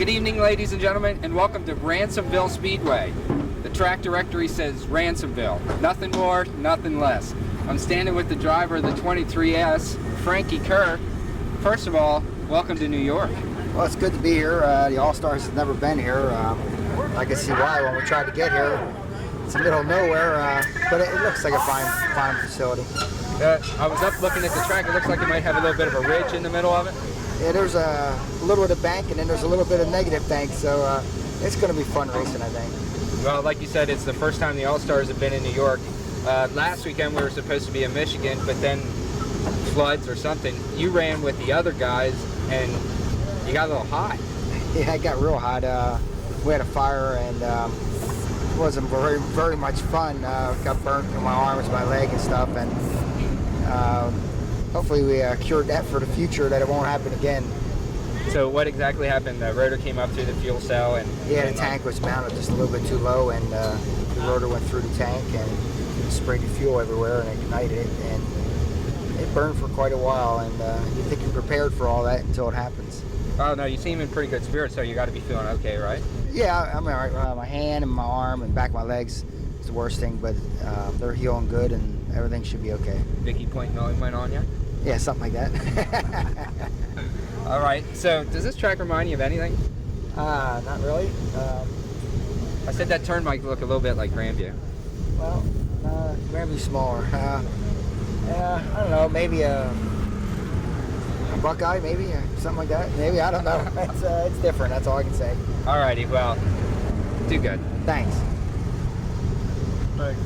Good evening, ladies and gentlemen, and welcome to Ransomville Speedway. The track directory says Ransomville. Nothing more, nothing less. I'm standing with the driver of the 23S, Frankie Kerr. First of all, welcome to New York. Well, it's good to be here. The All-Stars have never been here. I can see why when we tried to get here. It's in the middle of nowhere, but it looks like a fine facility. I was up looking at the track. It looks like it might have a little bit of a ridge in the middle of it. Yeah, there's a little bit of bank, and then there's a little bit of negative bank, so it's going to be fun racing, I think. Well, like you said, it's the first time the All-Stars have been in New York. Last weekend we were supposed to be in Michigan, but then floods or something. You ran with the other guys, and you got a little hot. Yeah, it got real hot. We had a fire, and it wasn't very much fun. Got burnt in my arms, my leg, and stuff, and hopefully we cured that for the future, that it won't happen again. So what exactly happened? The rotor came up through the fuel cell, and yeah, the tank was mounted just a little bit too low, and the rotor went through the tank and sprayed the fuel everywhere and ignited it, and it burned for quite a while. And you think you're prepared for all that until it happens. Oh no, you seem in pretty good spirits, so you got to be feeling okay, right? Yeah, I'm all right. My hand and my arm and back of my legs is the worst thing, but they're healing good, and everything should be okay. Vicky Point went on you? Yeah, something like that. All right. So, does this track remind you of anything? Not really. I said that turn might look a little bit like Grandview. Well, Grandview's smaller. Yeah, I don't know. Maybe a Buckeye, maybe something like that. Maybe, I don't know. It's different. That's all I can say. All righty. Well, do good. Thanks. Thanks.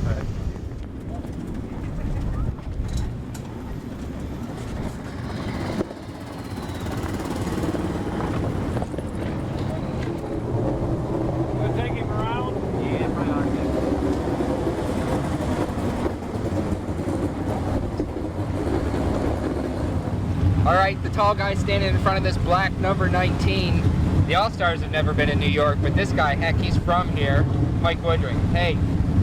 All right, the tall guy standing in front of this black number 19. The All-Stars have never been in New York, but this guy, heck, he's from here, Mike Woodring. Hey,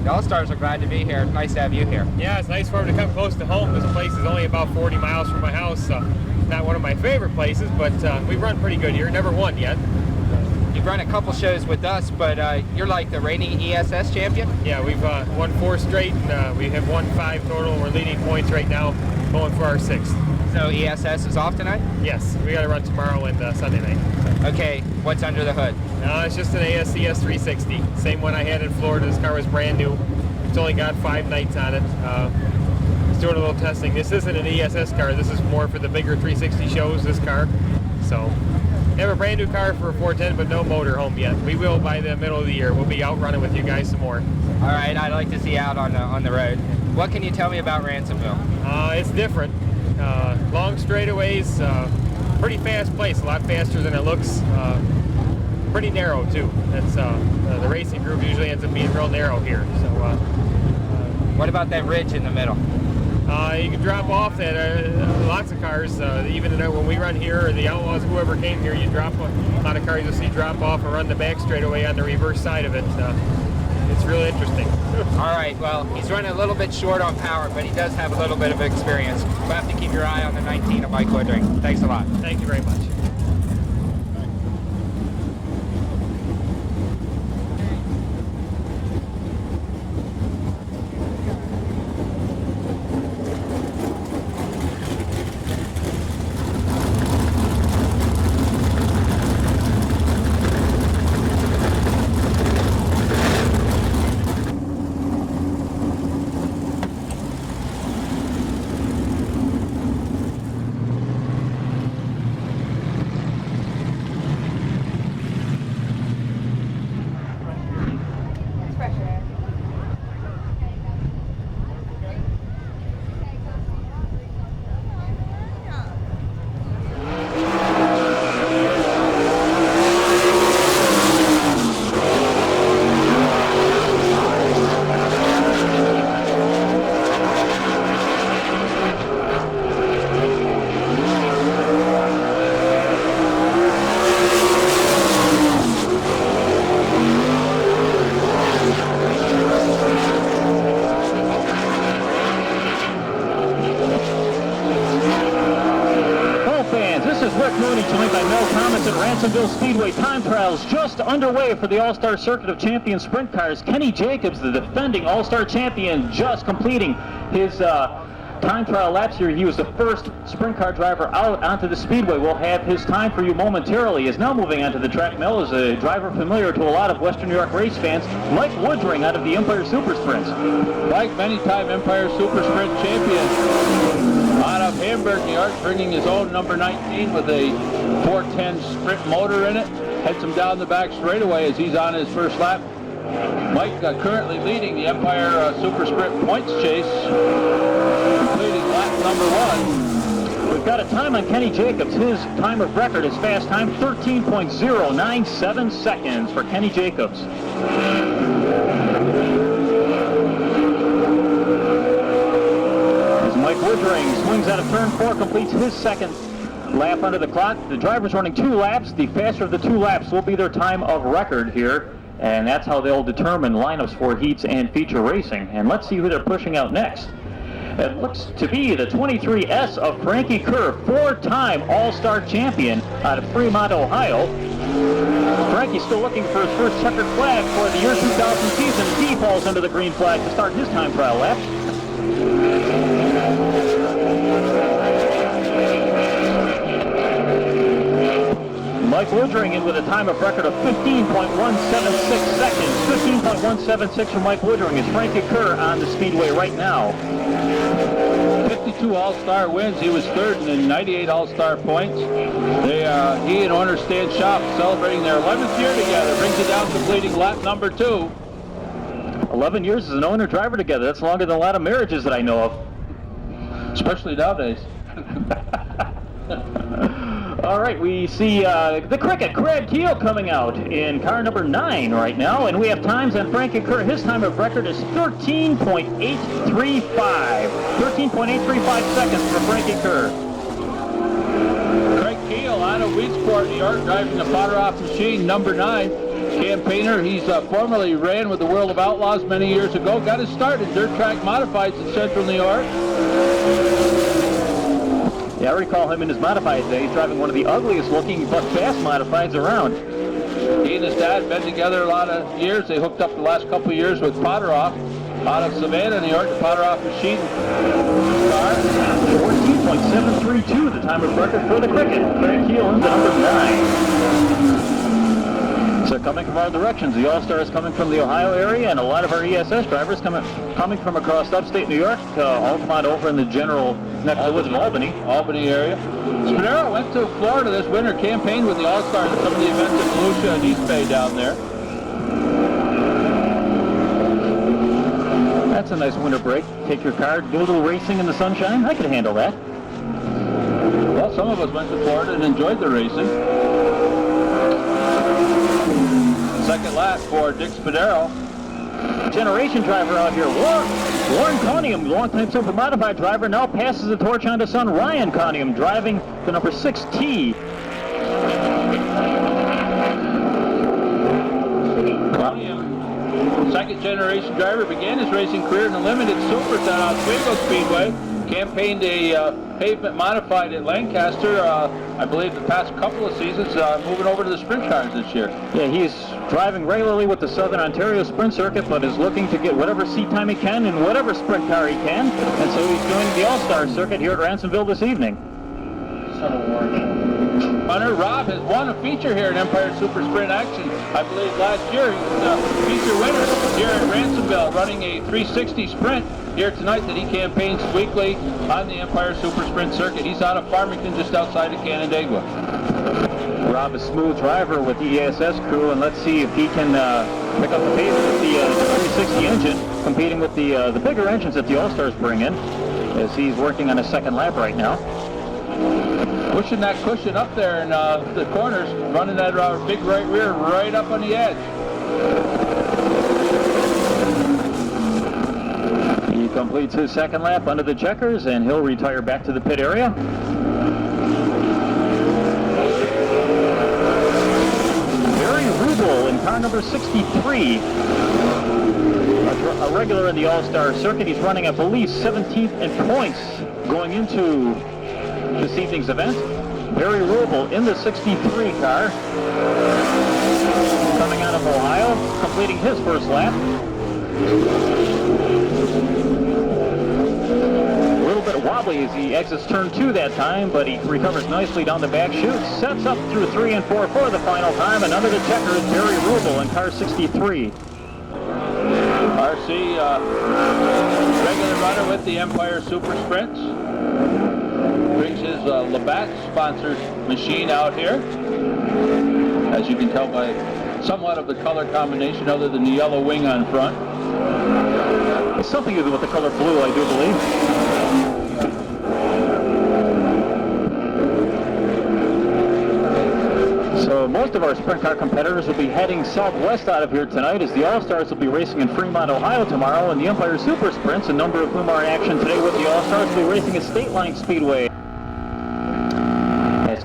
the All-Stars are glad to be here. Nice to have you here. Yeah, it's nice for him to come close to home. This place is only about 40 miles from my house. Not one of my favorite places, but we've run pretty good here. Never won yet. You've run a couple shows with us, but you're like the reigning ESS champion? Yeah, we've won 4 straight, and we have won 5 total. We're leading points right now, going for our 6th. So ESS is off tonight? Yes, we got to run tomorrow and Sunday night. Okay, what's under the hood? It's just an ASCS 360. Same one I had in Florida. This car was brand new. It's only got 5 nights on it. It's doing a little testing. This isn't an ESS car. This is more for the bigger 360 shows, this car. So, we have a brand new car for a 410, but no motor home yet. We will by the middle of the year. We'll be out running with you guys some more. All right, I'd like to see you out on the road. What can you tell me about Ransomville? It's different. Long straightaways, pretty fast place, a lot faster than it looks. Pretty narrow too. That's the racing group usually ends up being real narrow here. So, what about that ridge in the middle? You can drop off that. Lots of cars, even when we run here, or the Outlaws, whoever came here, you drop a lot of cars. You'll see drop off and run the back straightaway on the reverse side of it. It's really interesting. All right, well, he's running a little bit short on power, but he does have a little bit of experience. You'll have to keep your eye on the 19 of Mike Woodring. Thanks a lot. Thank you very much. Rick Mooney, joined by Mel Thomas and Ransomville Speedway time trials just underway for the All-Star Circuit of Champion Sprint Cars. Kenny Jacobs, the defending All-Star champion, just completing his time trial laps here. He was the first sprint car driver out onto the speedway. We'll have his time for you momentarily. Is now moving onto the track. Mel is a driver familiar to a lot of Western New York race fans. Mike Woodring out of the Empire Super Sprints. Mike, many-time Empire Super Sprint champion. Out of Hamburg, New York, bringing his own number 19 with a 410 Sprint motor in it. Heads him down the back straightaway as he's on his first lap. Mike currently leading the Empire Super Sprint points chase, completing lap number 1. We've got a time on Kenny Jacobs. His time of record, his fast time, 13.097 seconds for Kenny Jacobs. As Mike Woodring swings out of turn 4, completes his second lap under the clock. The driver's running 2 laps. The faster of the 2 laps will be their time of record here. And that's how they'll determine lineups for heats and feature racing. And let's see who they're pushing out next. It looks to be the 23S of Frankie Kerr, 4-time All-Star champion out of Fremont, Ohio. Frankie's still looking for his first checkered flag for the year 2000 season. He falls under the green flag to start his time trial lap. Mike Woodring in with a time of record of 15.176 seconds. 15.176 for Mike Woodring as Frankie Kerr on the speedway right now. 52 All-Star wins. He was third in the 98 All-Star points. He and owner Stan Schaff celebrating their 11th year together. Brings it down, completing lap number 2. 11 years as an owner-driver together. That's longer than a lot of marriages that I know of. Especially nowadays. All right, we see the Cricket, Craig Keel, coming out in car number 9 right now, and we have times on Frankie Kerr. His time of record is 13.835. 13.835 seconds for Frankie Kerr. Craig Keel out of Weedsport, New York, driving the Potter-Off machine, number 9. Campaigner. He's formerly ran with the World of Outlaws many years ago. Got his start in DIRT Modifieds in Central New York. Yeah, I recall him in his modified days driving one of the ugliest looking but fast modifieds around. He and his dad been together a lot of years. They hooked up the last couple of years with Potter-Off out of Savannah, New York, the Potter-Off machine car. 14.732, the time of record for the Cricket. Craig Keel into number 9. So coming from our directions, the All-Stars coming from the Ohio area, and a lot of our ESS drivers coming from across upstate New York, Altamont over in the general neck of the woods of Albany area. Spadero went to Florida this winter, campaigned with the All-Stars at some of the events in Volusia and East Bay down there. That's a nice winter break. Take your car, do a little racing in the sunshine. I could handle that. Well, some of us went to Florida and enjoyed the racing. Second lap for Dick Spadero. Generation driver out here. Warren Conium, longtime Super Modified driver, now passes the torch on to son Ryan Conium, driving the number 6T. Conium, second generation driver, began his racing career in the limited Supers at Oswego Speedway. Campaigned a pavement modified at Lancaster, I believe the past couple of seasons, moving over to the sprint cars this year. Yeah, he's driving regularly with the Southern Ontario Sprint Circuit, but is looking to get whatever seat time he can in whatever sprint car he can, and so he's joining the All-Star Circuit here at Ransomville this evening. Hunter Robb has won a feature here in Empire Super Sprint Action. I believe last year he was a feature winner here at Ransomville, running a 360 sprint here tonight that he campaigns weekly on the Empire Super Sprint Circuit. He's out of Farmington, just outside of Canandaigua. Rob is a smooth driver with the ESS crew, and let's see if he can pick up the pace with the 360 engine, competing with the bigger engines that the All-Stars bring in, as he's working on a second lap right now. Pushing that cushion up there in the corners, running that big right rear right up on the edge. He completes his second lap under the checkers, and he'll retire back to the pit area. Barry Rubel in car number 63. A regular in the All-Star Circuit. He's running, I believe, 17th in points going into this evening's event. Barry Rubel in the 63 car. Coming out of Ohio, completing his first lap. A little bit wobbly as he exits turn 2 that time, but he recovers nicely down the back chute. Sets up through 3 and 4 for the final time, and under the checker is Barry Rubel in car 63. RC, regular runner with the Empire Super Sprints. Brings his Labatt sponsored machine out here. As you can tell by somewhat of the color combination other than the yellow wing on front. It's something to do with the color blue, I do believe. So most of our sprint car competitors will be heading southwest out of here tonight, as the All-Stars will be racing in Fremont, Ohio tomorrow, and the Empire Super Sprints, a number of whom are in action today with the All-Stars, will be racing at State Line Speedway.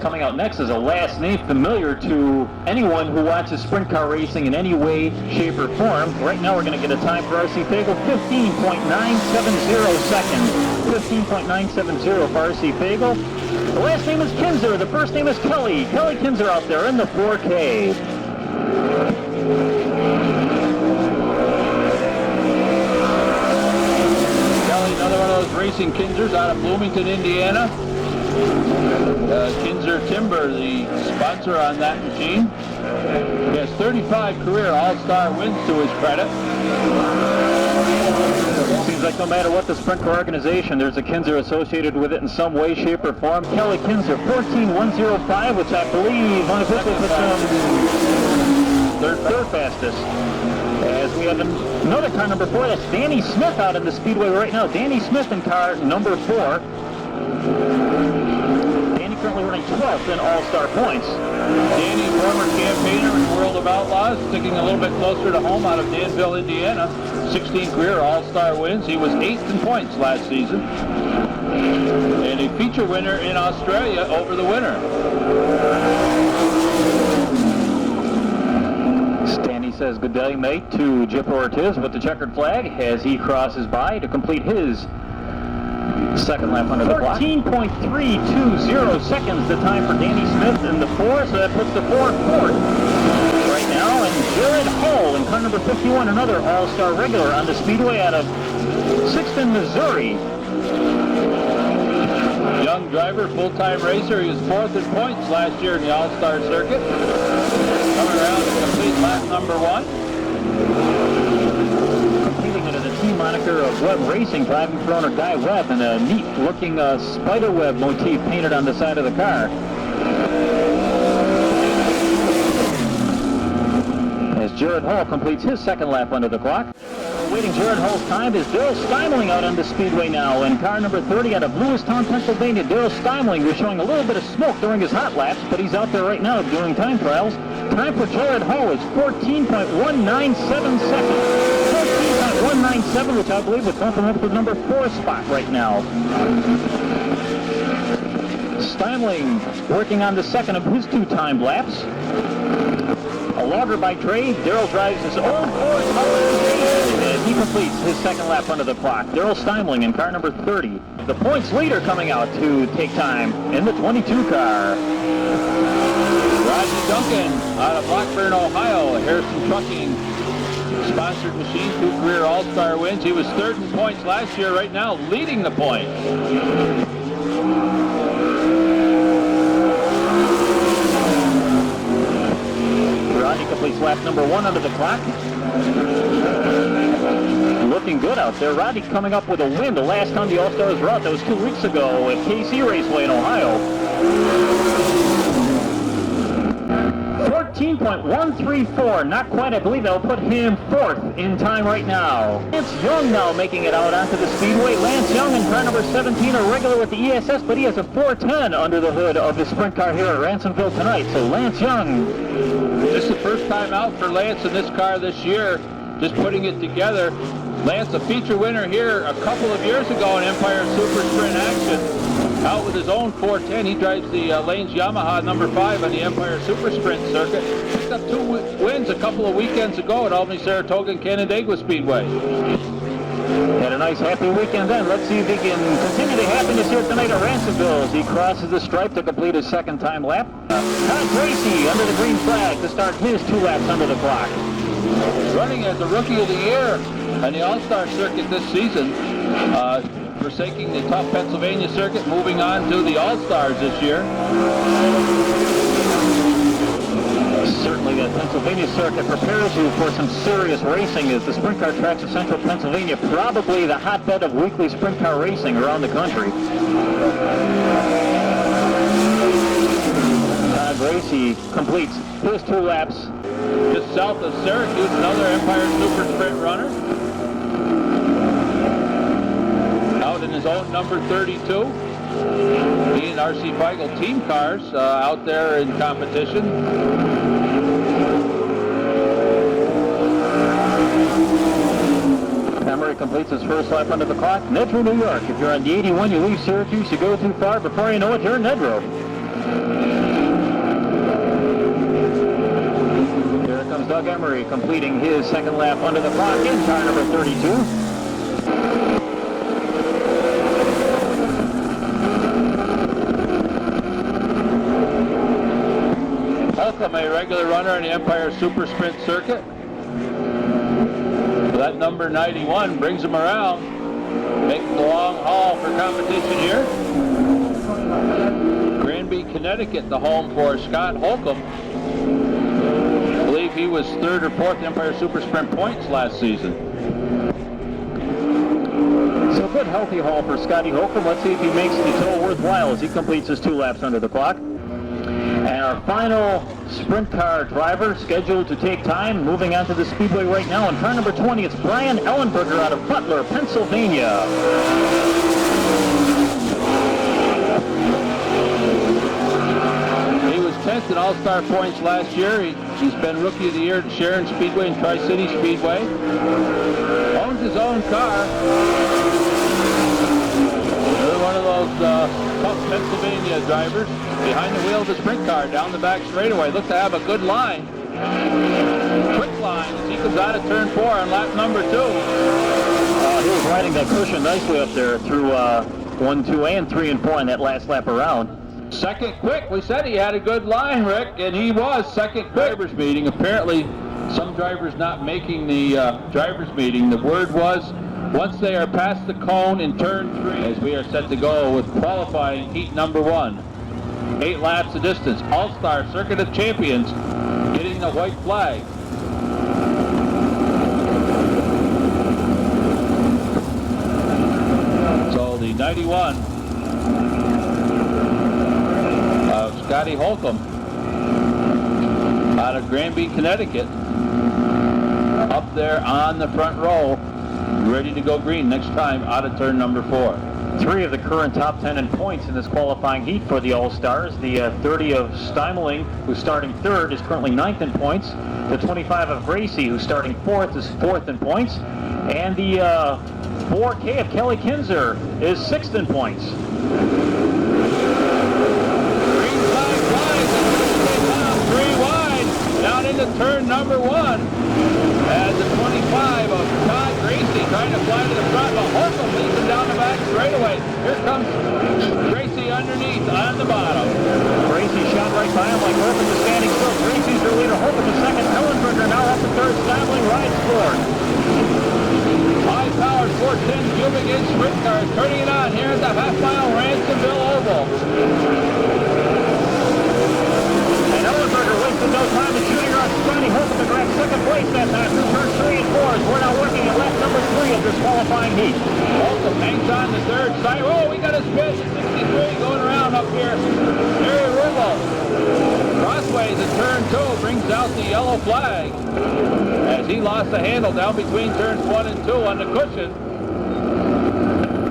Coming out next is a last name familiar to anyone who watches sprint car racing in any way, shape, or form. Right now we're going to get a time for RC Fagel, 15.970 seconds. 15.970 for RC Fagel. The last name is Kinzer. The first name is Kelly. Kelly Kinzer out there in the 4K. Kelly, another one of those racing Kinzers out of Bloomington, Indiana. Kinzer Timber, the sponsor on that machine. He has 35 career All-Star wins to his credit. Seems like no matter what the sprint car organization, there's a Kinzer associated with it in some way, shape, or form. Kelly Kinzer, 14.105, which I believe unofficially puts him third fastest. As we have another car number 4, that's Danny Smith out in the speedway right now. Danny Smith in car number 4. Currently running 12th in All-Star points. Danny, former campaigner in the World of Outlaws, sticking a little bit closer to home out of Danville, Indiana. 16 career All-Star wins. He was 8th in points last season. And a feature winner in Australia over the winter. Danny says good day, mate, to Jip Ortiz with the checkered flag as he crosses by to complete his second lap under the clock. 14.320 seconds the time for Danny Smith in the 4, so that puts the 4 fourth right now. And Jared Hall in car number 51, another All-Star regular on the speedway out of 6th, Missouri. Young driver, full-time racer. He was 4th in points last year in the All-Star circuit. Coming around to complete lap number 1. Under the team moniker of Webb Racing, driving for owner Guy Webb, and a neat-looking spider web motif painted on the side of the car. As Jared Hall completes his second lap under the clock. Awaiting Jared Hall's time is Daryl Steimling out on the speedway now in car number 30 out of Lewistown, Pennsylvania. Daryl Steimling was showing a little bit of smoke during his hot laps, but he's out there right now doing time trials. Time for Jared Hall is 14.197 seconds. 14.197, which I believe would bump him up to the number 4 spot right now. Steimling working on the second of his 2 timed laps. A logger by trade, Daryl drives his own Ford and he completes his second lap under the clock. Daryl Steimling in car number 30. The points leader coming out to take time in the 22 car. Roger Duncan out of Blackburn, Ohio, Harrison Trucking sponsored machine, 2 career All-Star wins. He was 3rd in points last year, right now leading the points. Rodney completes lap number 1 under the clock. Looking good out there. Rodney coming up with a win the last time the All-Stars were out. That was 2 weeks ago at KC Raceway in Ohio. 14.134, not quite. I believe that'll put him 4th in time right now. Lance Young now making it out onto the speedway. Lance Young in car number 17, a regular with the ESS, but he has a 410 under the hood of the sprint car here at Ransomville tonight. So Lance Young. This is the first time out for Lance in this car this year, just putting it together. Lance, a feature winner here a couple of years ago in Empire Super Sprint action. Out with his own 410, he drives the Lanes Yamaha number 5 on the Empire Super Sprint circuit. Picked up 2 wins a couple of weekends ago at Albany, Saratoga, and Canandaigua Speedway. Had a nice happy weekend then. Let's see if he can continue the happiness here tonight at Ransomville as he crosses the stripe to complete his second time lap. Todd Gracie under the green flag to start his 2 laps under the clock. Running as the Rookie of the Year on the All-Star circuit this season, forsaking the tough Pennsylvania circuit, moving on to the All-Stars this year. Certainly that Pennsylvania circuit prepares you for some serious racing as the sprint car tracks of central Pennsylvania, probably the hotbed of weekly sprint car racing around the country. Todd Gracie completes his 2 laps. Just south of Syracuse, another Empire Super Sprint runner. Out in his own number 32. He and R.C. Feigl team cars out there in competition. Emery completes his first lap under the clock. Nedrow, New York. If you're on the 81, you leave Syracuse, you go too far. Before you know it, you're in Nedrow. Here comes Doug Emery completing his second lap under the clock in car number 32. Holcomb, a regular runner on the Empire Super Sprint circuit. That number 91 brings him around, making the long haul for competition here. Granby, Connecticut, the home for Scott Holcomb. I believe he was 3rd or 4th Empire Super Sprint points last season. So good healthy haul for Scotty Holcomb. Let's see if he makes the total worthwhile as he completes his 2 laps under the clock. And our final sprint car driver scheduled to take time, moving on to the Speedway right now. In car number 20, it's Brian Ellenberger out of Butler, Pennsylvania. He was 10th in All-Star points last year. He's been Rookie of the Year at Sharon Speedway and Tri-City Speedway. Owns his own car. Another one of those tough Pennsylvania drivers. Behind the wheel of the sprint car, down the back straightaway. Looks to have a good line. Quick line as he comes out of turn 4 on lap number 2. He was riding that cushion nicely up there through 1, 2, and 3, and 4 on that last lap around. Second quick. We said he had a good line, Rick, and he was second quick. Drivers meeting. Apparently, some drivers not making the drivers meeting. The word was, once they are past the cone in turn 3, as we are set to go with qualifying heat number 1. 8 laps of distance. All-Star Circuit of Champions getting the white flag. So the 91 of Scotty Holcomb out of Granby, Connecticut, up there on the front row, ready to go green next time out of turn number 4. 3 of the current top 10 in points in this qualifying heat for the All-Stars. The 30 of Steimeling, who's starting 3rd, is currently 9th in points. The 25 of Gracie, who's starting 4th, is 4th in points. And the 4K of Kelly Kinzer is 6th in points. Green flag flies, and 3 wide, down into turn number 1. As the 25 of Todd Gracie trying to fly to the front, but Holcomb leads him down the back straightaway. Here comes Gracie underneath on the bottom. Gracie shot right by him like Holcomb is standing still. Gracie's their leader. Holcomb is second. Ellenberger now up to 3rd. Steimeling rides 4th. High-powered 410 cubic inch sprint cars turning it on here at the half-mile Ransomville Oval. And Ellenberger wasted no time in shooting around Scotty Holcomb to grab 2nd place that time through turns 3 and 4. We're now working at lap number 3 of this qualifying heat. Holcomb hangs on the 3rd side. Oh, we got a spin. 63 going around up here. Jerry Rubel. Crossways at turn 2 brings out the yellow flag as he lost the handle down between turns 1 and 2 on the cushion.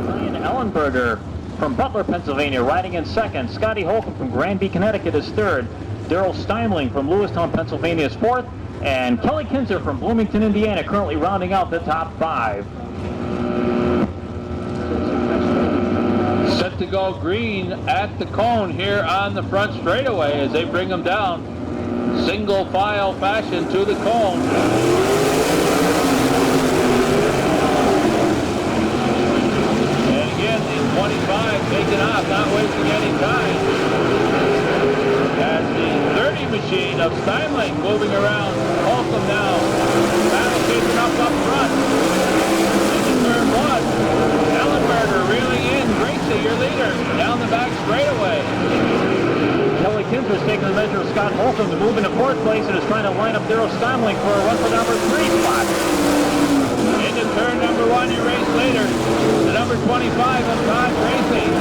Brian Ellenberger from Butler, Pennsylvania, riding in 2nd. Scotty Holcomb from Granby, Connecticut is 3rd. Daryl Steimeling from Lewistown, Pennsylvania is 4th. And Kelly Kinzer from Bloomington, Indiana, currently rounding out the top 5. Set to go green at the cone here on the front straightaway as they bring them down single file fashion to the cone. any time. As the 30 machine of Steinling moving around. Holcomb now. Battle chasing up front. Into turn one. Ellenberger reeling in. Gracie, your leader. Down the back straightaway. Kelly Kinser's taking the measure of Scott Holcomb to move into fourth place and is trying to line up Darryl Steinling for a run for the number 3 spot. Into turn number 1, he raced later. The number 25 of Todd Gracie.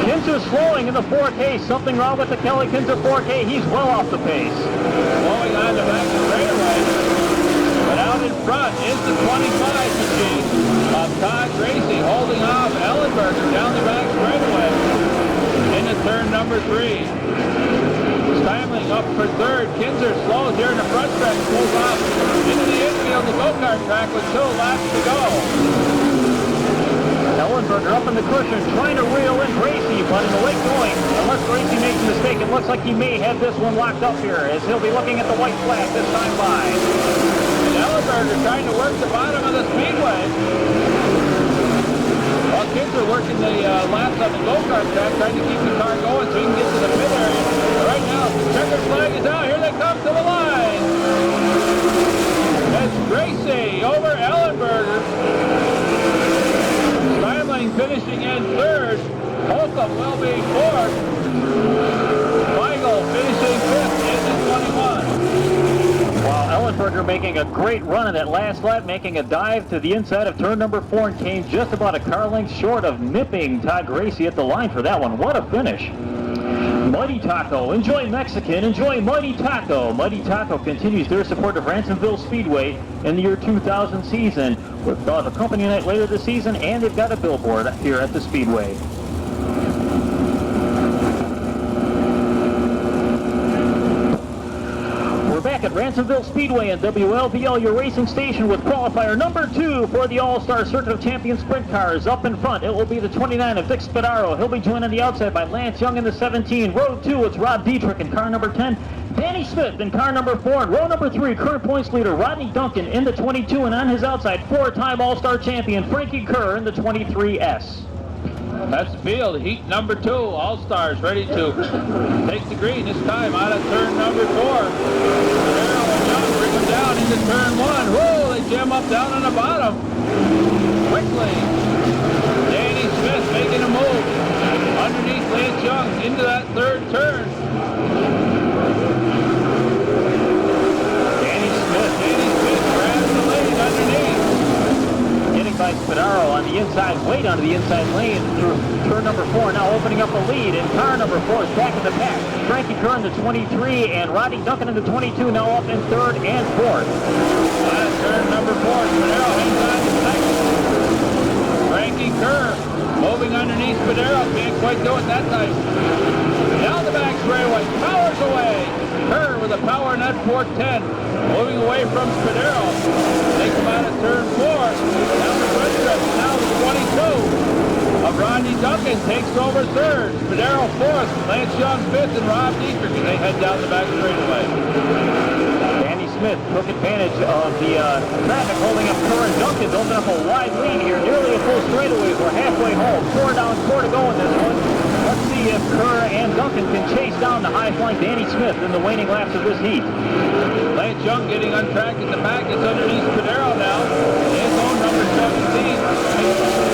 Kinser slowing in the 4K. Something wrong with the Kelly Kinser 4K. He's well off the pace. Flowing on the back straightaway. But out in front is the 25 machine of Todd Gracie holding off Ellenberger down the back straightaway. Into turn number 3. Steinling up for third. Kinser slows here in the front stretch. Pulls off into the infield, the go-kart track with 2 laps to go. Ellenberger up in the cushion, trying to reel in Gracie, but in the late going, unless Gracie makes a mistake, it looks like he may have this one locked up here, as he'll be looking at the white flag this time by. And Ellenberger trying to work the bottom of the speedway. While Kinser working the laps on the go-kart track, trying to keep the car going so he can get to the pit area. Right now, checkered flag is out. Here they come to the line. It's Gracie over Ellenberger. Steinling finishing in third. Holcomb will be fourth. Weigel finishing fifth into 21. While Ellenberger making a great run in that last lap, making a dive to the inside of turn number 4 and came just about a car length short of nipping Todd Gracie at the line for that one. What a finish. Mighty Taco, enjoy Mexican, enjoy Mighty Taco. Mighty Taco continues their support of Ransomville Speedway in the year 2000 season with a company night later this season, and they've got a billboard here at the Speedway. We're back at Ransomville Speedway and WLBL, your racing station, with qualifier number 2 for the All-Star Circuit of Champions Sprint Cars. Up in front, it will be the 29 of Dick Spadaro. He'll be joined on the outside by Lance Young in the 17. Row 2, it's Rob Dietrich in car number 10. Danny Smith in car number 4. And row number 3, current points leader Rodney Duncan in the 22. And on his outside, 4-time All-Star champion Frankie Kerr in the 23S. That's the field. Heat number 2. All-Stars ready to take the green this time out of turn number 4. Darryl and Young bring them down into turn 1. Whoa, they jam up down on the bottom. Quickly. Danny Smith making a move. Underneath Lance Young into that third turn. Danny Smith grabs the lead underneath. Getting by Spadaro on the inside, way down to the inside lane through turn number 4, now opening up a lead, and car number 4 is back in the pack. Frankie Kerr in the 23 and Rodney Duncan in the 22, now up in third and fourth. Turn number 4, Spadaro hangs on to second. Frankie Kerr moving underneath Spadaro, can't quite do it that time. Down the back straightaway, powers away. Kerr with a power net 410, moving away from Spadaro. Takes him out of turn 4. Down the front stretch, now the 22 of Rodney Duncan takes over third. Spadaro fourth, Lance Young fifth, and Rob Dietrich as they head down the back straightaway. Danny Smith took advantage of the traffic holding up Kerr and Duncan to open up a wide lead here, nearly a full straightaway. We're halfway home, 4 down, 4 to go in this one. Let's see if Kerr and Duncan can chase down the high-flying Danny Smith in the waning laps of this heat. Lance Young getting untracked at the back. It's underneath Spadaro now. His own number 17.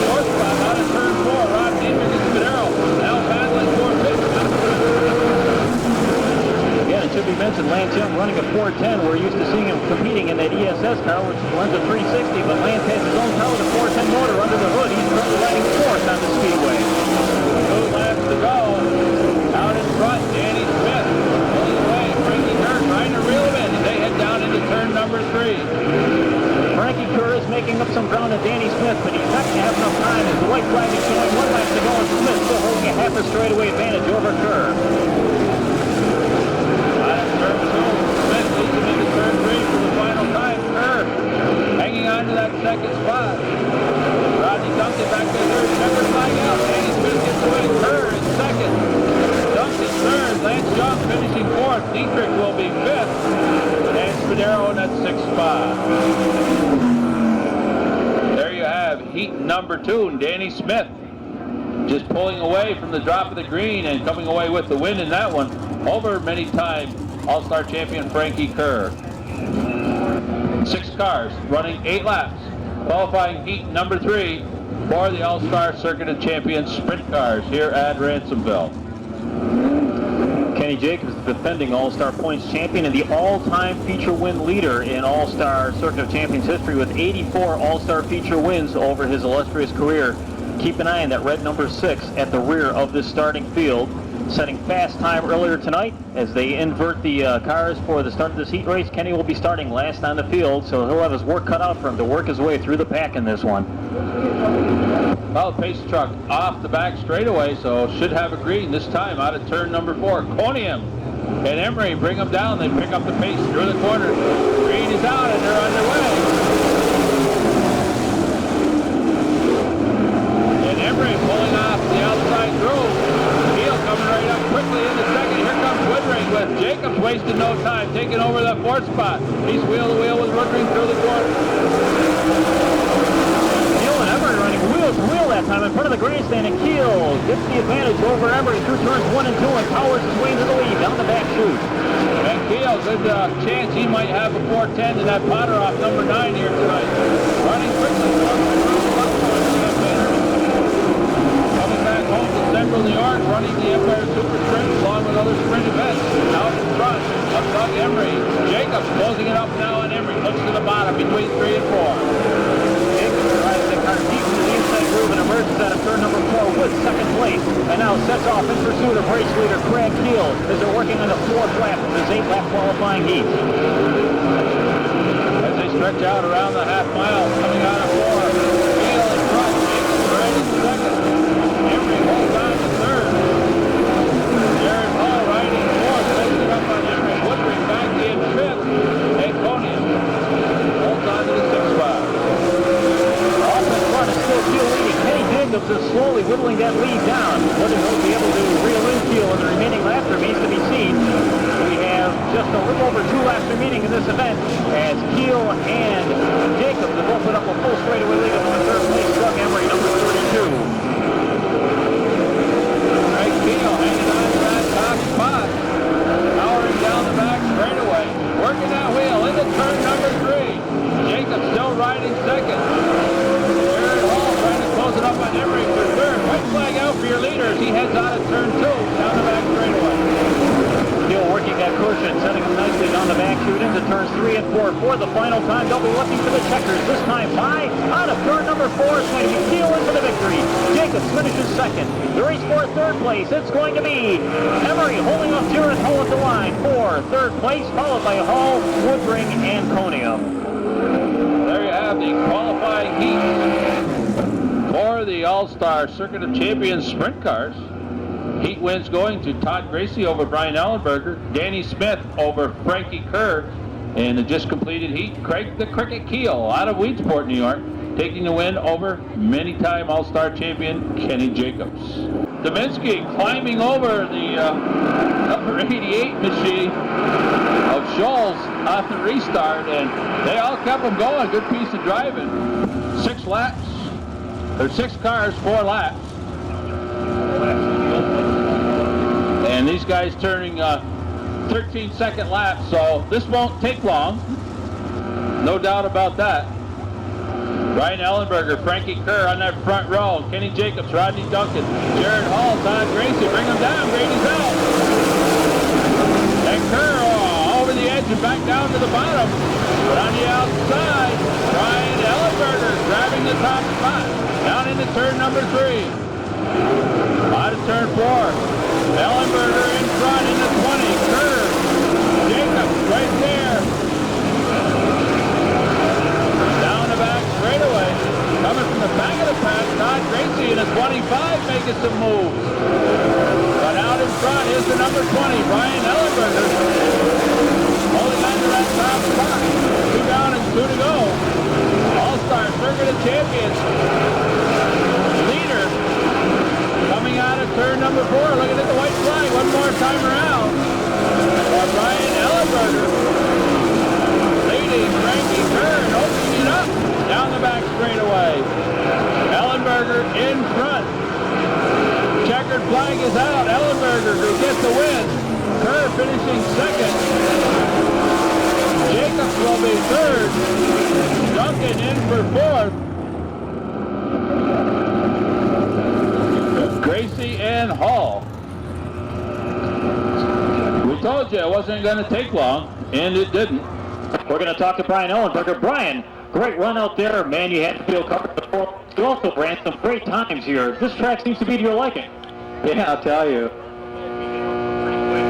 Fourth spot out of turn 4. Rob Dietrich and Spadaro now battling for fifth. Again, it should be mentioned, Lance Young running a 410. We're used to seeing him competing in that ESS car, which runs a 360, but Lance has his own car with a 410 motor under the hood. He's currently riding fourth on the Speedway. 2 laps to go. Out in front, Danny Smith pulling away. Frankie Kerr trying to reel him in. They head down into turn number 3. Frankie Kerr is making up some ground on Danny Smith, but he's not going to have enough time as the white flag is showing 1 lap to go, and Smith still holding a half a straightaway advantage over Kerr. Out of turn 2, Smith leads him into turn 3 for the final time. Kerr hanging on to that second spot. Rodney Duncan back to third. Checkered flag out. Danny Smith gets away. Kerr is second. Duncan third. Lance Young finishing fourth. Dietrich will be fifth. And Spadaro in that 6th spot. There you have heat number 2, Danny Smith just pulling away from the drop of the green and coming away with the win in that one over many-time All-Star champion Frankie Kerr. 6 cars running 8 laps. Qualifying heat number 3 for the All-Star Circuit of Champions sprint cars here at Ransomville. Kenny Jacobs, the defending All-Star points champion and the all-time feature win leader in All-Star Circuit of Champions history with 84 All-Star feature wins over his illustrious career. Keep an eye on that red number 6 at the rear of this starting field. Setting fast time earlier tonight as they invert the cars for the start of this heat race. Kenny will be starting last on the field, so he'll have his work cut out for him to work his way through the pack in this one. Well, the pace truck off the back straightaway, so should have a green this time out of turn number 4. Conium and Emery bring them down. They pick up the pace through the corner. Green is out and they're underway. And Emery pulling off the outside groove. Heel coming right up quickly in the second. Here comes Woodring with Jacobs wasting no time, taking over that 4th spot. He's wheel to wheel with Woodring through the corner. Running wheel to wheel that time in front of the grandstand, and Keel gets the advantage over Emery through turns 1 and 2 and powers his way into the lead down the back chute. And Keel, good chance he might have a 410 to that Potter off number 9 here tonight. Running quickly. Coming back home to Central New York, running the Empire Super Sprint along with other sprint events. Out in front of Doug Emery. Jacobs closing it up now on Emery. Looks to the bottom between 3 and 4. Deep into the inside groove and emerges out of turn number 4 with second place, and now sets off in pursuit of race leader Craig Keel as they're working on the 4th lap of this 8-lap qualifying heat. As they stretch out around the half mile, coming out of 4, Keel in front, Jacobs right in second. Emery holds on to 3rd. Jared Hall riding 4th, picking it up on Emery. Woodring back in 5th. And Conium holds on to the 6th spot. Is still Keel leading. Kenny Jacobs is slowly whittling that lead down. Whether he'll be able to reel in Keel in the remaining laps remains to be seen. We have just a little over 2 laps remaining in this event as Keel and Jacobs have both put up a full straightaway lead on the 3rd place Doug Emery, number 32. Craig Keel hanging on to that top spot. Powering down the back straightaway. Working that wheel into turn number 3. Jacobs still riding second. Close it up on Emery for 3rd. White flag out for your leaders. He heads out of turn 2 down the back straightaway. Keel working that cushion, setting him nicely down the back chute into turns 3 and 4 for the final time. They'll be looking for the checkers this time by out of turn number 4. It's going to be Keel in for the victory. Jacobs finishes second. The race for 3rd place. It's going to be Emery holding up Jared Hall at the line for 3rd place, followed by Hall, Woodring, and Conium. There you have the qualifying heat for the All-Star Circuit of Champions sprint cars. Heat wins going to Todd Gracie over Brian Ellenberger, Danny Smith over Frankie Kerr, and the just completed heat, Craig the Cricket Keel out of Weedsport, New York, taking the win over many-time All-Star champion Kenny Jacobs. Davinsky climbing over the number 88 machine of Scholes off the restart, and they all kept them going. Good piece of driving. 6 laps. There's 6 cars, 4 laps. And these guys turning 13-second laps, so this won't take long. No doubt about that. Brian Ellenberger, Frankie Kerr on that front row. Kenny Jacobs, Rodney Duncan, Jared Hall, Todd Gracie. Bring them down. Grady's out. And Kerr over the edge and back down to the bottom. But on the outside, Brian Ellenberger grabbing the top spot. Down into turn number 3. Out of turn 4. Ellenberger in front into 20. Kerr. Jacobs right there. Down the back straightaway. Coming from the back of the pack, Todd Gracie in a 25 making some moves. But out in front is the number 20, Brian Ellenberger. Holding on to that top spot. 2 down and 2 to go. All-Star Circuit of Champions. Leader coming out of turn number 4. Looking at the white flag one more time around. Brian Ellenberger leading Frankie Kerr and opening it up down the back straightaway. Ellenberger in front. the win. Kerr finishing second. Jacobs will be third. Duncan in for fourth. Gracie and Hall. We told you it wasn't going to take long, and it didn't. We're going to talk to Brian Ellenberger. Brian, great run out there. Man, you had to feel covered before. You also ran some great times here. This track seems to be to your liking. Yeah, I'll tell you.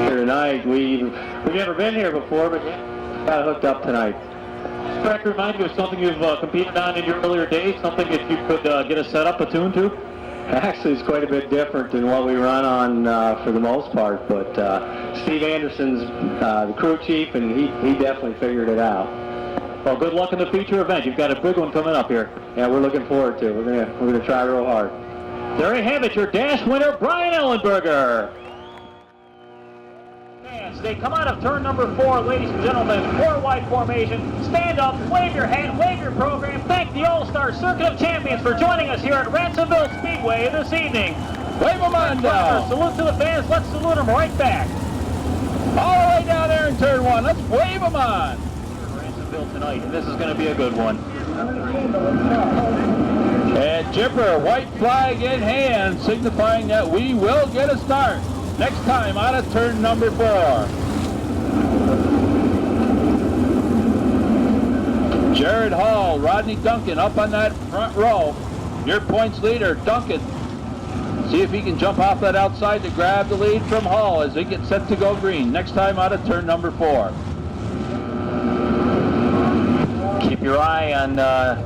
Here tonight, we've never been here before, but got hooked up tonight. This track remind you of something you've competed on in your earlier days, something that you could get a setup attuned to? Actually, it's quite a bit different than what we run on for the most part, but Steve Anderson's the crew chief, and he definitely figured it out. Well, good luck in the feature event. You've got a big one coming up here. Yeah, we're looking forward to it. We're gonna try real hard. There you have it, your dash winner, Brian Ellenberger. Fans, they come out of turn number 4, ladies and gentlemen, 4-wide formation. Stand up, wave your hat, wave your program. Thank the All-Star Circuit of Champions for joining us here at Ransomville Speedway this evening. Wave them on down. Salute to the fans. Let's salute them right back. All the way down there in turn 1. Let's wave them on. Ransomville tonight, and this is going to be a good one. And Chipper, white flag in hand, signifying that we will get a start. Next time out of turn number 4. Jared Hall, Rodney Duncan up on that front row. Your points leader, Duncan. See if he can jump off that outside to grab the lead from Hall as they get set to go green. Next time out of turn number 4. Keep your eye on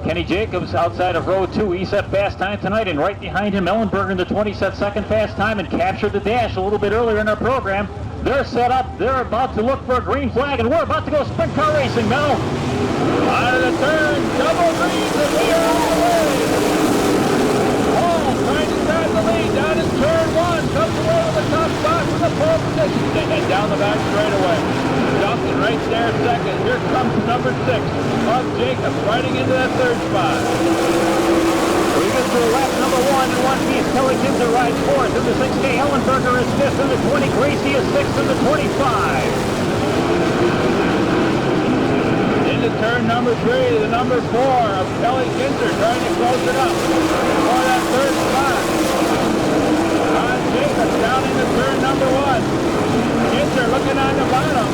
Kenny Jacobs outside of row 2. He set fast time tonight, and right behind him, Ellenberger in the 20 set second fast time and captured the dash a little bit earlier in our program. They're set up. They're about to look for a green flag, and we're about to go sprint car racing, Mel. Out of the turn, double greens, and we are on the way. Hall trying to grab the lead down in turn 1. Comes away with the top spot from the pole position. They head down the back straightaway. Duncan right there second. Here comes number 6 of Jacobs riding into that third spot. We get to lap number 1 in one piece. Kelly Kinzer rides 4th in the 6K. Ellenberger is 5th in the 20. Gracie is 6th in the 25. Into turn number 3, the number 4 of Kelly Kinzer trying to close it up for that third spot. Ron Jacobs down into turn number 1. Kinzer looking on the bottom.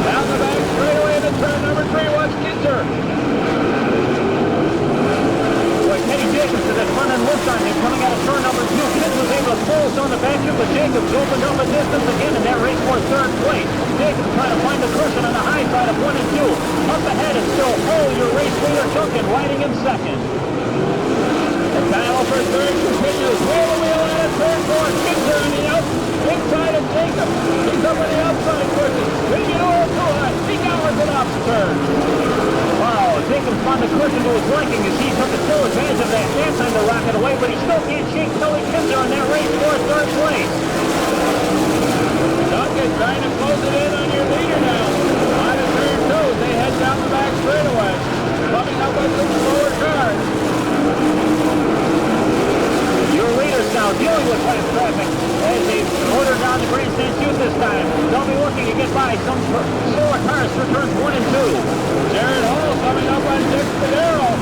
Down the back straightaway into turn number 3. Watch Kinzer. Kenny Jacobs to the front and lift on him coming out of turn number 2. Kinzer was able to close on the back end, but Jacobs opened up a distance again in that race for 3rd place. Jacobs trying to find the cushion on the high side of 1 and 2. Up ahead is still your race leader Duncan riding in 2nd. The battle for 3rd continues. Wheel to wheel out of turn 4. Kinzer on the inside of Jacobs. He's up on the outside cushion. Maybe a little too high. He covers it off the turn. Wow, Jacobs found the cushion to his liking as he took full advantage of that stand time to rock it away, but he still can't shake Kelly Kinzer on that race for 3rd place. Duncan trying to close it in on your leader now. On to turn 2. They head down the back straightaway. Coming up with some slower cars. Your leaders now dealing with lap traffic as they order down the grandstand chute this time. They'll be looking to get by some slower cars for turns 1 and 2. Jared Hall coming up on Dick Spadero.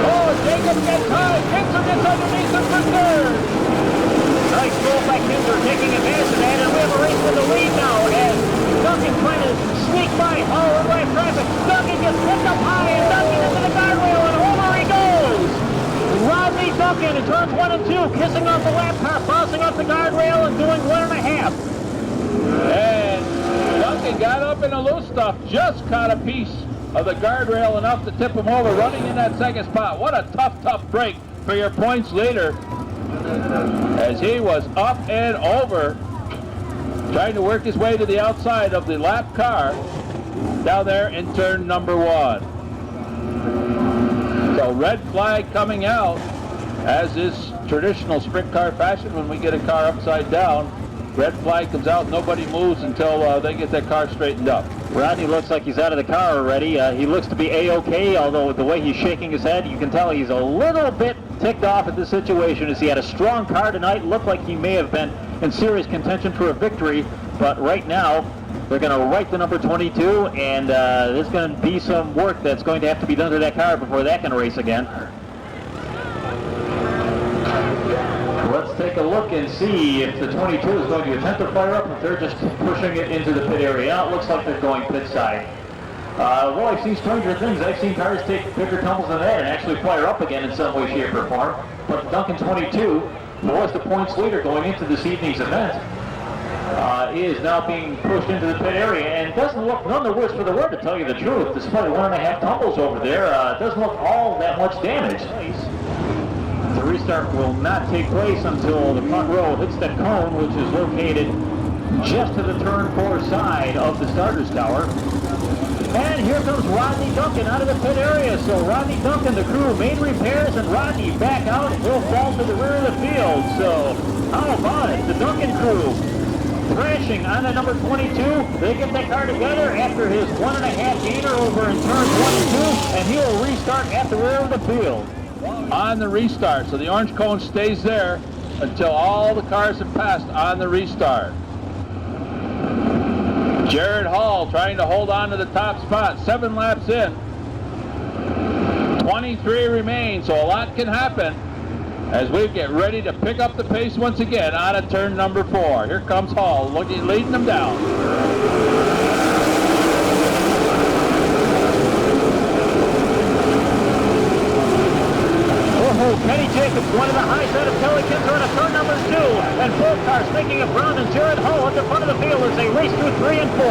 Oh, Jacobs gets high. Kinzer gets underneath him for 3rd. Nice roll by Kinzer taking advantage of that, and we have a race with the lead now as Duncan trying to sneak by Hall in lap traffic. Duncan gets picked up high, and Duncan into the guardrail, and over he goes. Rodney Duncan in turns 1 and 2, kissing off the lap car, bouncing off the guardrail and doing 1.5. And Duncan got up in the loose stuff, just caught a piece of the guardrail enough to tip him over, running in that 2nd spot. What a tough break for your points leader, as he was up and over, trying to work his way to the outside of the lap car down there in turn number 1. So red flag coming out, as is traditional sprint car fashion when we get a car upside down. Red flag comes out, nobody moves until they get that car straightened up. Rodney looks like he's out of the car already. He looks to be A-OK, although the way he's shaking his head, you can tell he's a little bit ticked off at the situation as he had a strong car tonight. Looked like he may have been in serious contention for a victory, but right now they're going to write the number 22, and there's going to be some work that's going to have to be done to that car before that can race again. Let's take a look and see if the 22 is going to attempt to fire up, if they're just pushing it into the pit area. Now it looks like they're going pit side. Well, I've seen stranger things. I've seen cars take bigger tumbles than that and actually fire up again in some way, shape, or form. But Duncan 22, who was the points leader going into this evening's event, is now being pushed into the pit area and doesn't look none the worse for the wear, to tell you the truth. Despite 1.5 tumbles over there, it doesn't look all that much damage. The restart will not take place until the front row hits that cone, which is located just to the turn 4 side of the starter's tower. And here comes Rodney Duncan out of the pit area. So Rodney Duncan, the crew, made repairs, and Rodney back out. He'll fall to the rear of the field. So how about it? The Duncan crew crashing on the number 22. They get that car together after his 1.5 gainer over in turn 22, and he'll restart at the rear of the field. On the restart, so the orange cone stays there until all the cars have passed on the restart. Jared Hall trying to hold on to the top spot, 7 laps in. 23 remain, so a lot can happen as we get ready to pick up the pace once again out of turn number 4. Here comes Hall, leading them down. Kenny Jacobs, one of the high side of Kelly Kinzer on a turn number 2, and 4 cars making it Brown and Jared Hull at the front of the field as they race through 3 and 4.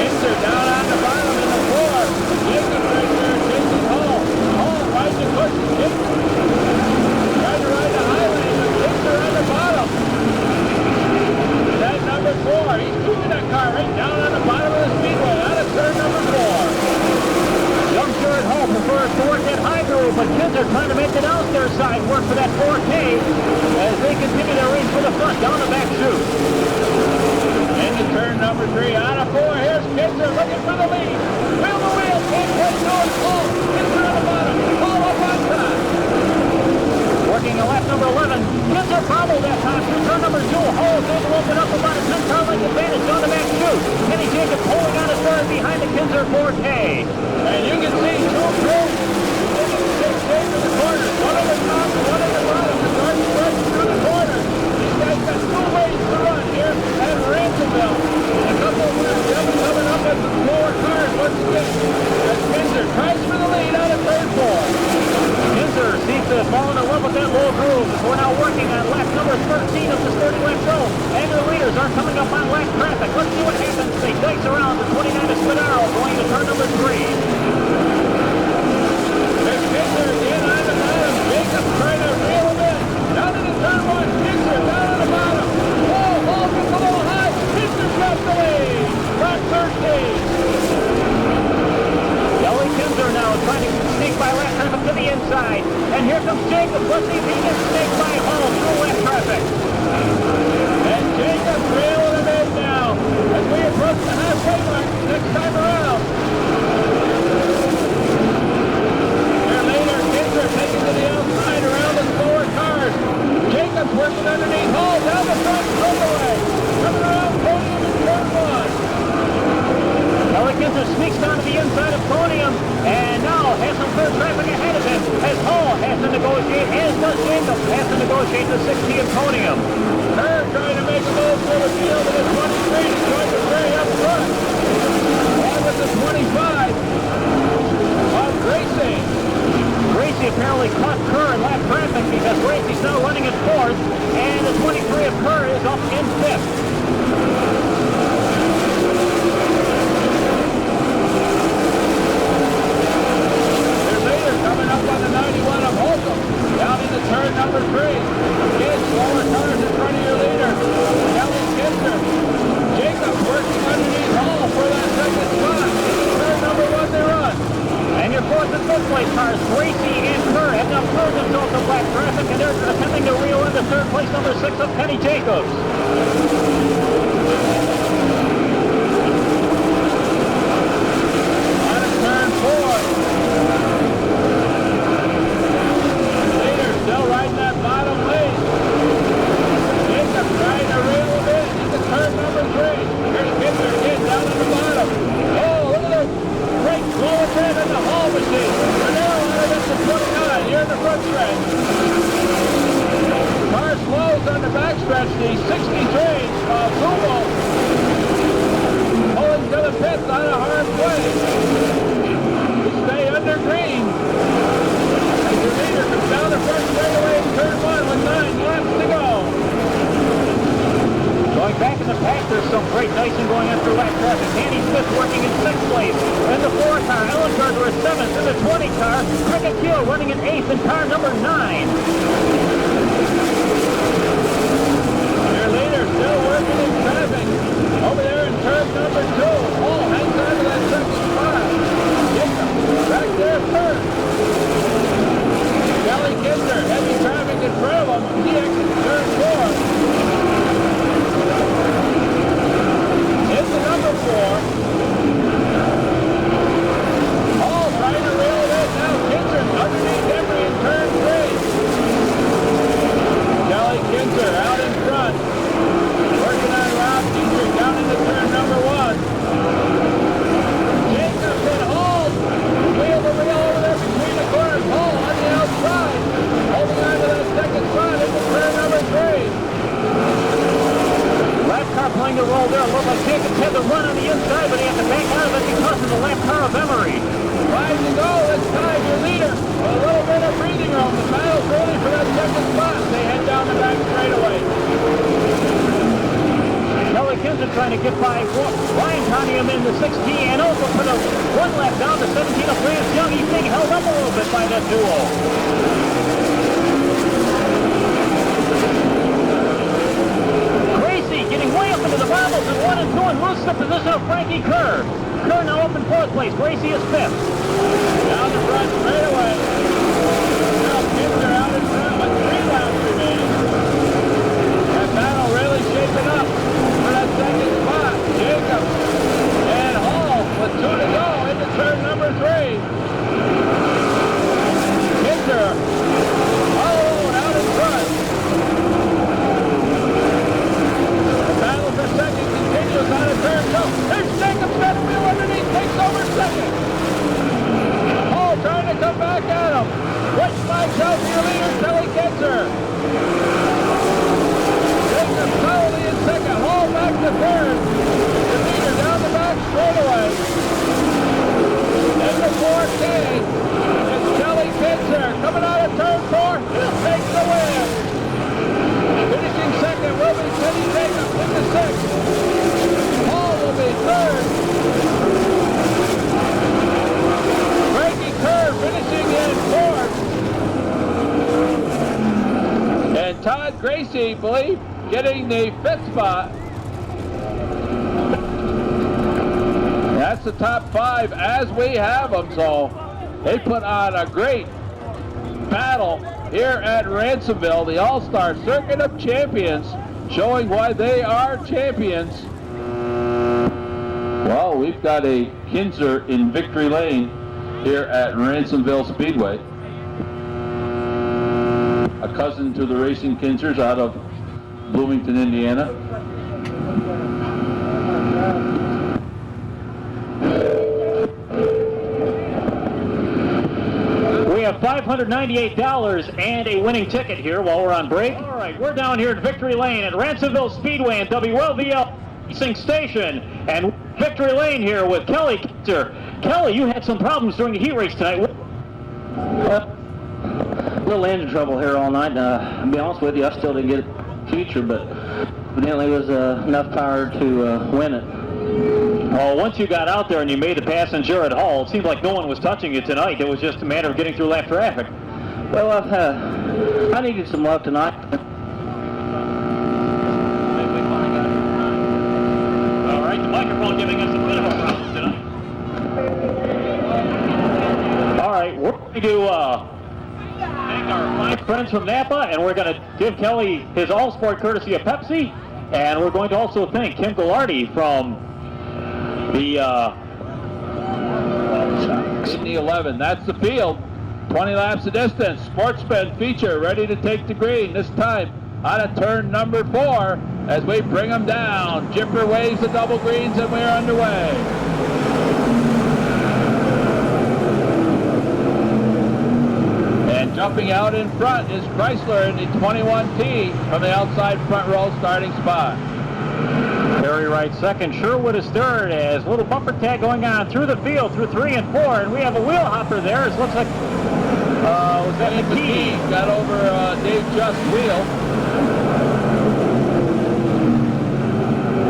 Kinzer down on the bottom in the 4. Jacobs right there chasing Hull. Hull rides the cushion. Kinzer trying to ride the highway, but Kinzer on the bottom. That number 4, he's moving that car right down on the bottom of the speedway out of turn number 4. Young Jared Hull prefers to work that high groove, but Kinzer trying to make the downstairs side work for that 4K as they continue their race for the front down the back chute. Into turn number 3, out of 4, here's Kinzer looking for the lead. Wheel to wheel, can't quite do it. Hull, Kinzer on the bottom, Hull up on top. Working a lap number 11, Kinzer probably that time through turn number 2. Hull is able to open up about a 10-car length advantage down the back chute. Kenny Jacobs holding on to third behind the Kinzer 4K. And you can see 2 crews moving 6 days in the corners. One on the top and one on the bottom. The cars right through the corners. These guys got 2 ways to run here at Ransomville. And a couple of wheels coming up with some slower cars once again. As Kinzer tries for the lead out of turn 4. Kinzer seems to have fallen in love with that low groove. We're now working on lap number 13 of this 30-lap show. And the leaders are coming up on lap traffic. Let's see what happens. They dice around the 29 of Spadaro going to turn number 3. There's Kinzer again on the bottom. Jacobs trying to reel him in. Down into turn 1. Kinzer down on the bottom. Hall gets a little high. Kinzer's got the lead. From 13. Kelly Kinzer now trying to sneak by lap traffic to the inside. And here comes Jacobs. Let's see if he can sneak by Hall through lap traffic. And Jacobs reeling him in now as we approach the halfway mark next time around. Here later, Kinzer taking to the outside around the slower cars. Jacobs working underneath Hall down the front straightaway. Coming around podium in turn 1. Kelly Kinzer sneaks down to the inside of Podium and now has some clear traffic ahead of him as Hall has to negotiate, as does Jacobs, has to negotiate the 60 of Podium. Kerr trying to make a move for the field in the 23 to join the fray up front. And with the 25 of Gracie. Gracie apparently caught Kerr in lap traffic because Gracie's now running in 4th and the 23 of Kerr is up in 5th. Coming up on the 91 of Holcomb, down into turn number 3. Again, slower cars in front of your leader, Kelly Kinzer. Jacobs working underneath Hall for that second spot. Turn number 1 they run. And your 4th and 5th place cars, Gracie and Kerr, have now closed themselves to black traffic, and they're attempting to reel into 3rd place number 6 of Kenny Jacobs. Out of turn 4. still riding that bottom lane. Jacob trying to reel him in into turn number 3. Here's Kinder again down at the bottom. Oh, look at the brake blowing in the Hall machine. We're now out of the 29 here in the front stretch. Car slows on the backstretch. The 63 of Google pulling to the pits out of harm's way. We stay under green. As the leader comes down the front straightaway in turn 1 with 9 laps to go. Going back in the pack, there's some great dicing going after lap traffic. Danny Smith working in 6th place. In the 4 car, Ellen Gardner is 7th. In the 20 car, Cricket Keel running in 8th in car number 9. Your leader still working in traffic. Over there in turn number 2. Hall hangs on to that 2nd spot. Jacob back there 3rd. Kelly Kinder, heavy traffic in front of him. He exits turn 4. Into number 4. Hall trying to reel it in. Now Kinder underneath Emery in turn 3. Kelly Kinder out in front. Working on Rob Dietrich down into turn number 1. Jacobs and Hall. Wheel the wheel over there between the corners. Hall on the outside. Holding on to that 2nd spot into turn number 3. Lap car playing the role there. Looked like Jacobs had the run on the inside, but he had to back out of it because of the lap car of Emery. 5 to go. This time your leader. A little bit of breathing room. The battle's really for that 2nd spot. They head down the back straightaway. Kelly Kinder trying to get by Ryan Conium in the 16 and also put a 1 lap down to 17 of Lance Young. He's being held up a little bit by that duo. Gracie getting way up into the bobbles in 1 and 2 and loses the position of Frankie Kerr. Kerr now up in 4th place. Gracie is 5th. Down the front straightaway. Now Kinder out in front with 3 laps remaining. That battle really shaping up for that 2nd spot. Jacob and Hall with 2 to go into turn number 3. Kinder all alone out in front. The battle for 2nd continues out of turn 2. There's Jacobs got a wheel underneath, takes over 2nd. Hall trying to come back at him. Which flags out to your leader, Kelly Kinder. Jacobs solidly in 2nd. Hall back to 3rd. The leader down the back straightaway. In the 4K, it's Kelly Kinder coming out of turn 4. He'll take the win. Finishing 2nd will be Kenny Jacobs in the 6th. Hall will be 3rd. Frankie Kerr finishing in 4th. And Todd Gracie, believe, getting the 5th spot. That's the top 5 as we have them, so they put on a great battle here at Ransomville, the All-Star Circuit of Champions, showing why they are champions. Well, we've got a Kinder in victory lane here at Ransomville Speedway. A cousin to the Racing Kinders out of Bloomington, Indiana. We have $598 and a winning ticket here while we're on break. All right, we're down here at Victory Lane at Ransomville Speedway and WLVL Racing Station. And Victory Lane here with Kelly Kinder. Kelly, you had some problems during the heat race tonight. A little engine trouble here all night. To be honest with you, I still didn't get a feature, but evidently it was enough power to win it. Well, once you got out there and you made the passenger at Hall, it seemed like no one was touching you tonight. It was just a matter of getting through lap traffic. Well, I needed some luck tonight. All right, the microphone giving us a bit of a problem tonight. All right, we're going to thank our fine friends from Napa, and we're going to give Kelly his all-sport courtesy of Pepsi, and we're going to also thank Kim Ghilardi from the 11. That's the field. 20 laps of distance. Sportsman feature ready to take the green. This time out of turn number 4 as we bring them down. Jipper waves the double greens and we're underway. And jumping out in front is Chrysler in the 21T from the outside front row starting spot. Perry Wright second, Sherwood is third as little bumper tag going on through the field through 3 and 4, and we have a wheel hopper there. It looks like, was that McKee? Got over Dave Just wheel.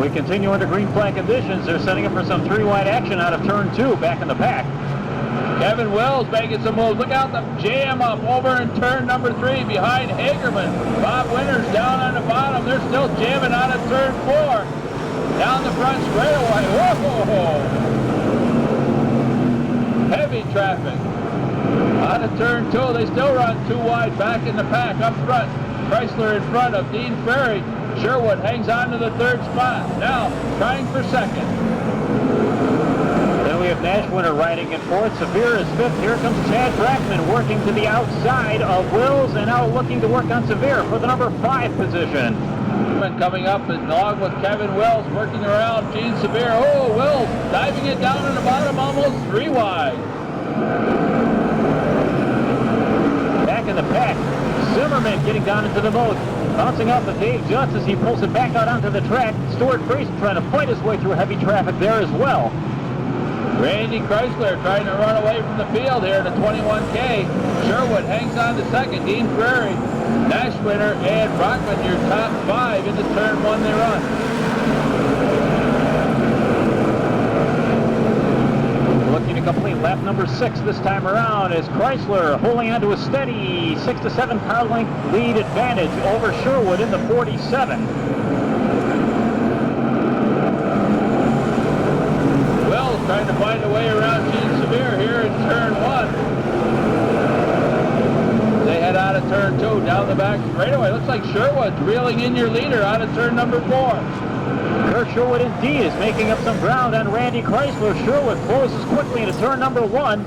We continue under green flag conditions. They're setting up for some 3-wide action out of turn 2 back in the pack. Kevin Wells making some moves. Look out, the jam up over in turn number 3 behind Hagerman. Bob Winters down on the bottom. They're still jamming out of turn 4. Down the front straightaway. Whoa! Heavy traffic. Out of turn 2, they still run 2 wide back in the pack up front. Chrysler in front of Dean Ferry. Sherwood hangs on to the 3rd spot. Now trying for 2nd. Then we have Nashwinter riding in 4th. Severe is 5th. Here comes Chad Brackman working to the outside of Wills and now looking to work on Severe for the number 5 position. Coming up along with Kevin Wells working around Gene Severe. Oh, Wells diving it down in the bottom, almost 3 wide. Back in the pack, Zimmerman getting down into the moat, bouncing off of Dave Just as he pulls it back out onto the track. Stuart Priest trying to fight his way through heavy traffic there as well. Randy Chrysler trying to run away from the field here in the 21K. Sherwood hangs on to 2nd. Dean Ferry, Nashwinter, and Brockman, your top 5 into turn 1 they run. Looking to complete lap number 6 this time around as Chrysler holding on to a steady 6 to 7 car length lead advantage over Sherwood in the 47. Wells trying to find a way around Gene Severe here in turn 1. They head out of turn 2 down the back straightaway. Looks like Sherwood's reeling in your leader out of turn number 4. Kurt Sherwood indeed is making up some ground on Randy Chrysler. Sherwood closes quickly into turn number 1.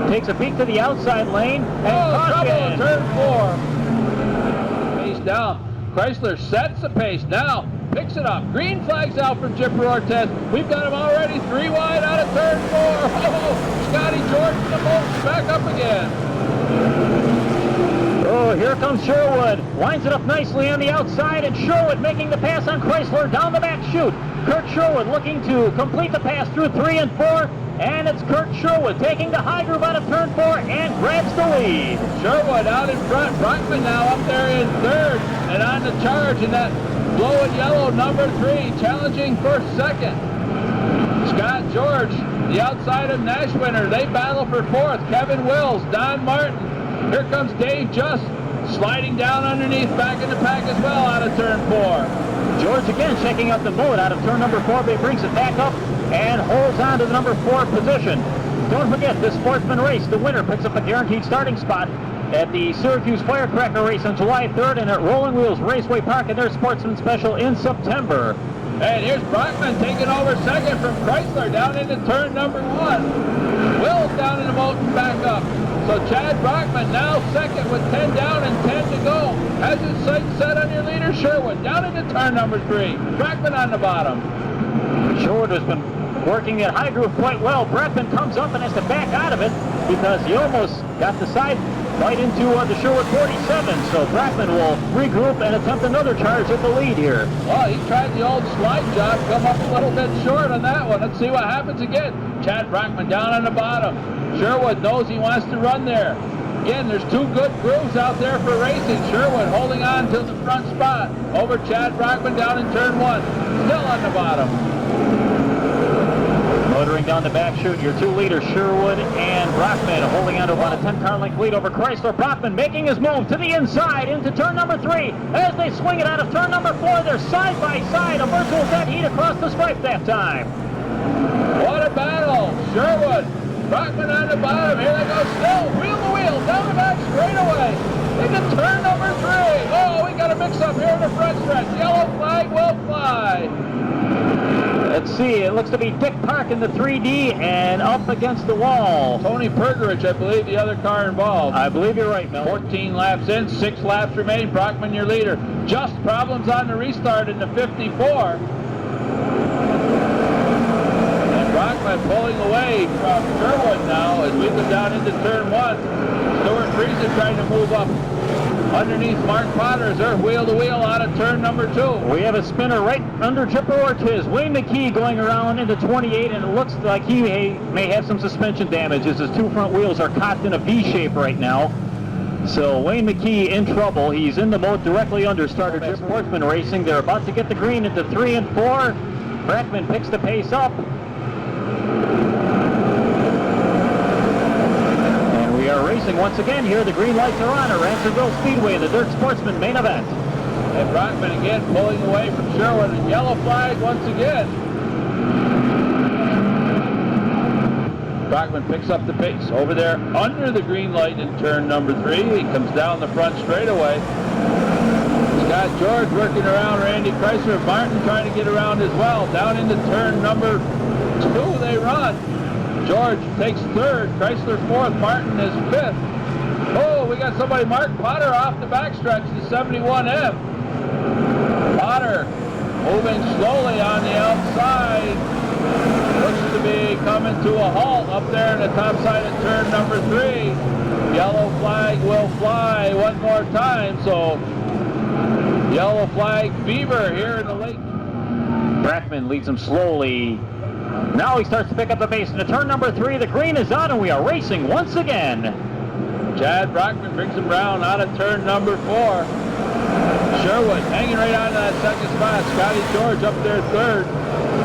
Takes a peek to the outside lane and trouble caution. in turn 4. Pace down. Chrysler sets the pace now. Picks it up. Green flags out from Jipper Ortez. We've got him already 3 wide out of turn 4. Oh, Scotty George in the boat back up again. Oh, here comes Sherwood. Lines it up nicely on the outside, and Sherwood making the pass on Chrysler down the back chute. Kurt Sherwood looking to complete the pass through 3 and 4, and it's Kurt Sherwood taking the high groove out of turn 4 and grabs the lead. Sherwood out in front. Brockman now up there in 3rd and on the charge in that blue and yellow number 3, challenging for 2nd. Scott George, the outside of Nashwinter. They battle for 4th. Kevin Wills, Don Martin. Here comes Dave Just sliding down underneath back in the pack as well out of turn 4. George again checking out the moat out of turn number 4, but he brings it back up and holds on to the number 4 position. Don't forget this Sportsman race. The winner picks up a guaranteed starting spot at the Syracuse Firecracker race on July 3rd and at Rolling Wheels Raceway Park in their Sportsman Special in September. And here's Brockman taking over 2nd from Chrysler down into turn number 1. Wills down in the moat and back up. So Chad Brockman now 2nd with 10 down and 10 to go. Has his sights set on your leader, Sherwood. Down into turn number 3. Brockman on the bottom. Sherwood has been working that high groove quite well. Brockman comes up and has to back out of it because he almost got the side right into the Sherwood 47. So Brockman will regroup and attempt another charge at the lead here. Well, he tried the old slide job, come up a little bit short on that one. Let's see what happens again. Chad Brockman down on the bottom. Sherwood knows he wants to run there. Again, there's 2 good grooves out there for racing. Sherwood holding on to the front spot over Chad Brockman down in turn 1. Still on the bottom. Motoring down the back chute, your 2 leaders, Sherwood and Brockman, holding on to about a 10-car length lead over Chrysler. Brockman making his move to the inside into turn number 3. As they swing it out of turn number 4, they're side by side. A virtual dead heat across the stripe that time. What a battle. Sherwood, Brockman on the bottom. Here they go still. Wheel to wheel, down the back straightaway. Into turn number 3. Oh, we got a mix-up here in the front stretch. Yellow flag will fly. That's Let's see, it looks to be Dick Park in the 3D and up against the wall. Tony Pergerich, I believe, the other car involved. I believe you're right, Mel. 14 laps in, 6 laps remain. Brockman, your leader. Just problems on the restart in the 54. And Brockman pulling away from Sherwood now as we go down into turn 1. Stuart Friesen trying to move up underneath Mark Potter as they're wheel to wheel out of turn number 2. We have a spinner right under Chipper Ortiz. Wayne McKee going around into 28, and it looks like he may have some suspension damage as his 2 front wheels are cocked in a V shape right now. So Wayne McKee in trouble. He's in the moat directly under starter DIRT Sportsman Racing. They're about to get the green into 3 and 4. Brackman picks the pace up. We are racing once again here. The green lights are on at Ransomville Speedway, the DIRT Sportsman main event. And Brockman again pulling away from Sherwood, and yellow flag once again. Brockman picks up the pace over there under the green light in turn number 3. He comes down the front straightaway. Scott George working around Randy Chrysler. Martin trying to get around as well. Down into turn number 2 they run. George takes 3rd, Chrysler 4th, Martin is 5th. Oh, we got somebody, Mark Potter off the backstretch, the 71M. Potter moving slowly on the outside. Looks to be coming to a halt up there in the top side of turn number 3. Yellow flag will fly one more time, so yellow flag fever here in the late. Brackman leads him slowly. Now he starts to pick up the pace into turn number 3. The green is on and we are racing once again. Chad Brockman brings him round out of turn number 4. Sherwood hanging right on that 2nd spot. Scotty George up there 3rd.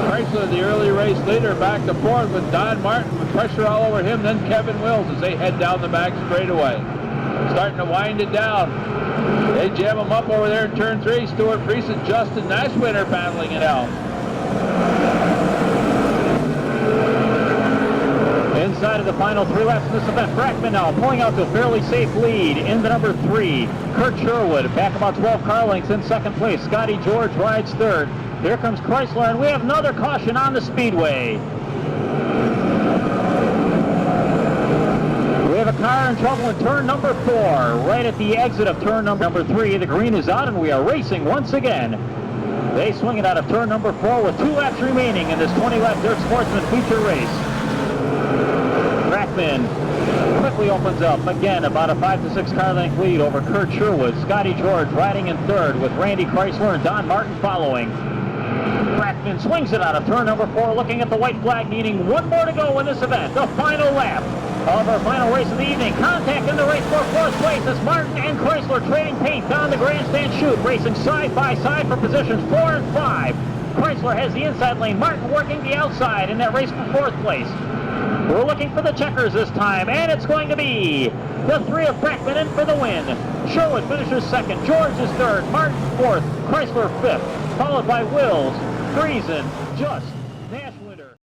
Chrysler, the early race leader, back to 4th with Don Martin with pressure all over him. Then Kevin Wills as they head down the back straightaway. Starting to wind it down. They jam him up over there in turn 3. Stuart Friesen, Justin Nashwinter battling it out. Inside of the final 3 laps in this event, Brackman now pulling out to a fairly safe lead in the number 3. Kurt Sherwood back about 12 car lengths in 2nd place. Scotty George rides 3rd. Here comes Chrysler, and we have another caution on the speedway. We have a car in trouble in turn number 4, right at the exit of turn number 3. The green is on, and we are racing once again. They swing it out of turn number 4 with 2 laps remaining in this 20-lap DIRT Sportsman feature race. Brackman quickly opens up again about a 5 to 6 car length lead over Kurt Sherwood. Scotty George riding in 3rd with Randy Chrysler and Don Martin following. Brackman swings it out of turn number 4, looking at the white flag, needing 1 more to go in this event. The final lap of our final race of the evening. Contact in the race for 4th place as Martin and Chrysler trading paint down the grandstand chute, racing side by side for positions 4 and 5. Chrysler has the inside lane, Martin working the outside in that race for 4th place. We're looking for the checkers this time, and it's going to be the 3 of Brackman in for the win. Sherwood finishes 2nd, George is 3rd, Martin 4th, Chrysler 5th, followed by Wills, Friesen, Just,